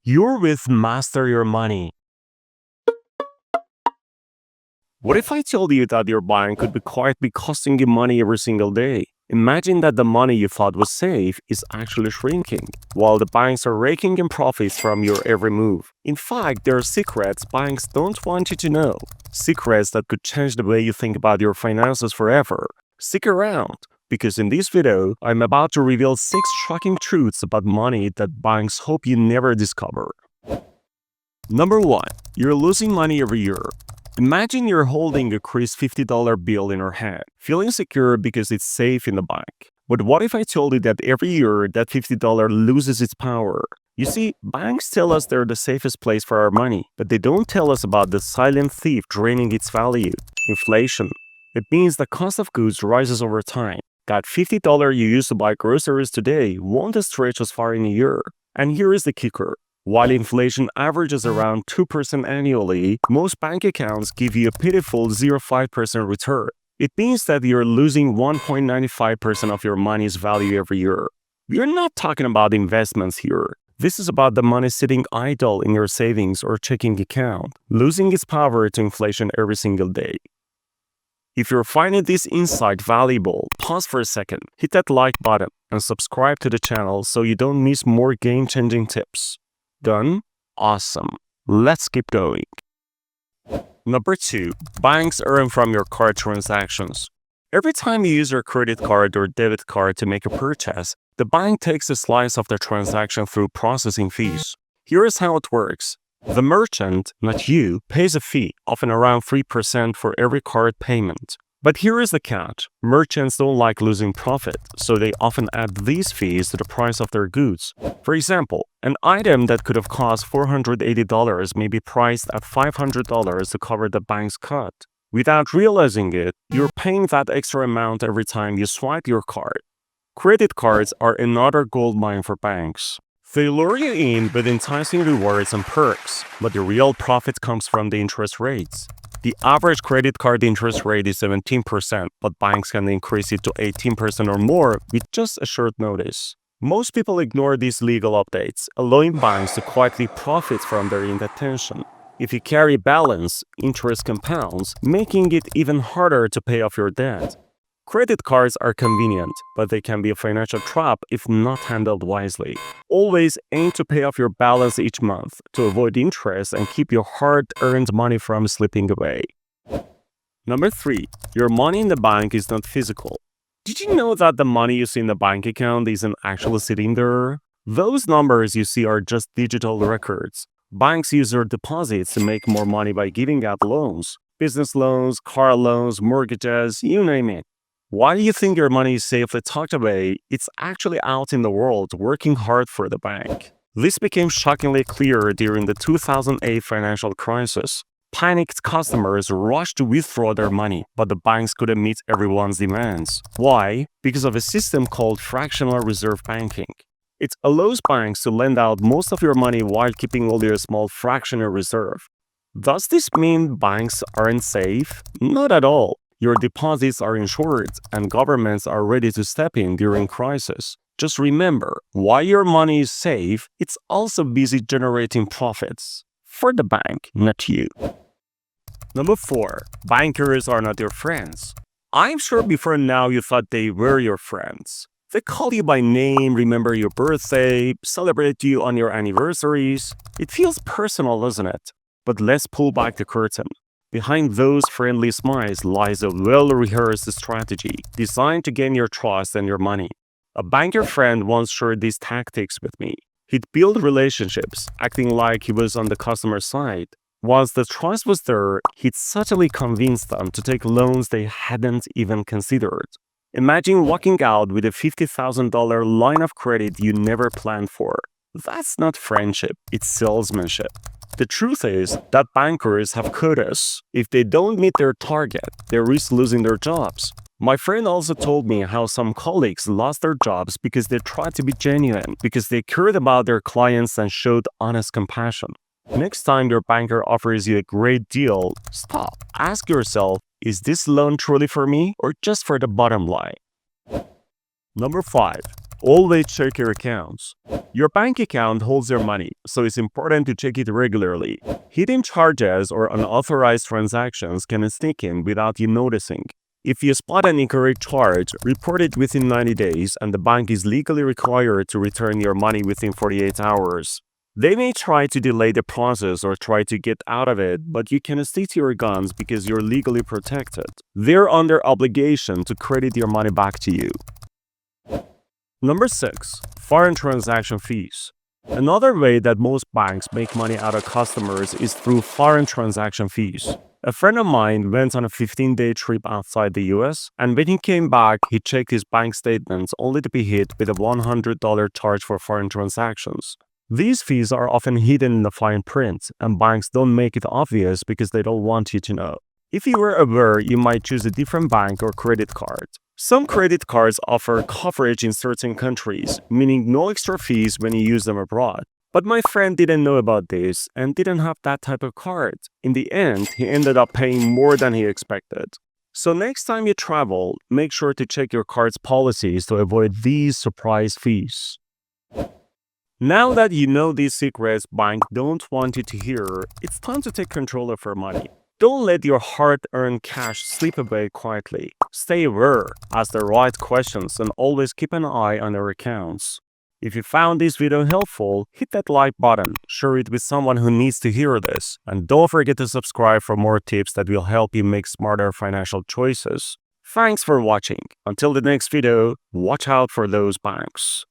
You're with Master Your Money. What if I told you that your bank could be quietly costing you money every single day? Imagine that the money you thought was safe is actually shrinking, while the banks are raking in profits from your every move. In fact, there are secrets banks don't want you to know. Secrets that could change the way you think about your finances forever. Stick around, because in this video, I'm about to reveal 6 shocking truths about money that banks hope you never discover. Number 1. You're losing money every year. Imagine you're holding a crisp $50 bill in your hand, feeling secure because it's safe in the bank. But what if I told you that every year that $50 loses its power? You see, banks tell us they're the safest place for our money, but they don't tell us about the silent thief draining its value: inflation. It means the cost of goods rises over time. That $50 you used to buy groceries today won't stretch as far in a year. And here is the kicker. While inflation averages around 2% annually, most bank accounts give you a pitiful 0.5% return. It means that you're losing 1.95% of your money's value every year. We're not talking about investments here. This is about the money sitting idle in your savings or checking account, losing its power to inflation every single day. If you're finding this insight valuable, pause for a second, hit that like button, and subscribe to the channel so you don't miss more game-changing tips. Done? Awesome. Let's keep going. Number 2. Banks earn from your card transactions. Every time you use your credit card or debit card to make a purchase, the bank takes a slice of the transaction through processing fees. Here's how it works. The merchant, not you, pays a fee, often around 3% for every card payment. But here is the catch. Merchants don't like losing profit, so they often add these fees to the price of their goods. For example, an item that could have cost $480 may be priced at $500 to cover the bank's cut. Without realizing it, you're paying that extra amount every time you swipe your card. Credit cards are another goldmine for banks. They lure you in with enticing rewards and perks, but the real profit comes from the interest rates. The average credit card interest rate is 17%, but banks can increase it to 18% or more with just a short notice. Most people ignore these legal updates, allowing banks to quietly profit from their inattention. If you carry balance, interest compounds, making it even harder to pay off your debt. Credit cards are convenient, but they can be a financial trap if not handled wisely. Always aim to pay off your balance each month to avoid interest and keep your hard-earned money from slipping away. Number 3. Your money in the bank is not physical. Did you know that the money you see in the bank account isn't actually sitting there? Those numbers you see are just digital records. Banks use their deposits to make more money by giving out loans. Business loans, car loans, mortgages, you name it. While you think your money is safely tucked away, it's actually out in the world working hard for the bank. This became shockingly clear during the 2008 financial crisis. Panicked customers rushed to withdraw their money, but the banks couldn't meet everyone's demands. Why? Because of a system called fractional reserve banking. It allows banks to lend out most of your money while keeping only a small fraction in reserve. Does this mean banks aren't safe? Not at all. Your deposits are insured, and governments are ready to step in during crisis. Just remember, while your money is safe, it's also busy generating profits. For the bank, not you. Number 4. Bankers are not your friends. I'm sure before now you thought they were your friends. They call you by name, remember your birthday, celebrate you on your anniversaries. It feels personal, doesn't it? But let's pull back the curtain. Behind those friendly smiles lies a well-rehearsed strategy designed to gain your trust and your money. A banker friend once shared these tactics with me. He'd build relationships, acting like he was on the customer side. Once the trust was there, he'd subtly convince them to take loans they hadn't even considered. Imagine walking out with a $50,000 line of credit you never planned for. That's not friendship, it's salesmanship. The truth is that bankers have quotas. If they don't meet their target, they risk losing their jobs. My friend also told me how some colleagues lost their jobs because they tried to be genuine, because they cared about their clients and showed honest compassion. Next time your banker offers you a great deal, stop. Ask yourself, is this loan truly for me or just for the bottom line? Number 5. Always check your accounts. Your bank account holds your money, so it's important to check it regularly. Hidden charges or unauthorized transactions can sneak in without you noticing. If you spot an incorrect charge, report it within 90 days and the bank is legally required to return your money within 48 hours. They may try to delay the process or try to get out of it, but you can stick to your guns because you're legally protected. They're under obligation to credit your money back to you. Number 6. Foreign transaction fees. Another way that most banks make money out of customers is through foreign transaction fees. A friend of mine went on a 15-day trip outside the US, and when he came back, he checked his bank statements only to be hit with a $100 charge for foreign transactions. These fees are often hidden in the fine print, and banks don't make it obvious because they don't want you to know. If you were aware, you might choose a different bank or credit card. Some credit cards offer coverage in certain countries, meaning no extra fees when you use them abroad. But my friend didn't know about this and didn't have that type of card. In the end, he ended up paying more than he expected. So next time you travel, make sure to check your card's policies to avoid these surprise fees. Now that you know these secrets banks don't want you to hear, it's time to take control of your money. Don't let your hard-earned cash slip away quietly. Stay aware, ask the right questions, and always keep an eye on your accounts. If you found this video helpful, hit that like button, share it with someone who needs to hear this, and don't forget to subscribe for more tips that will help you make smarter financial choices. Thanks for watching. Until the next video, watch out for those banks.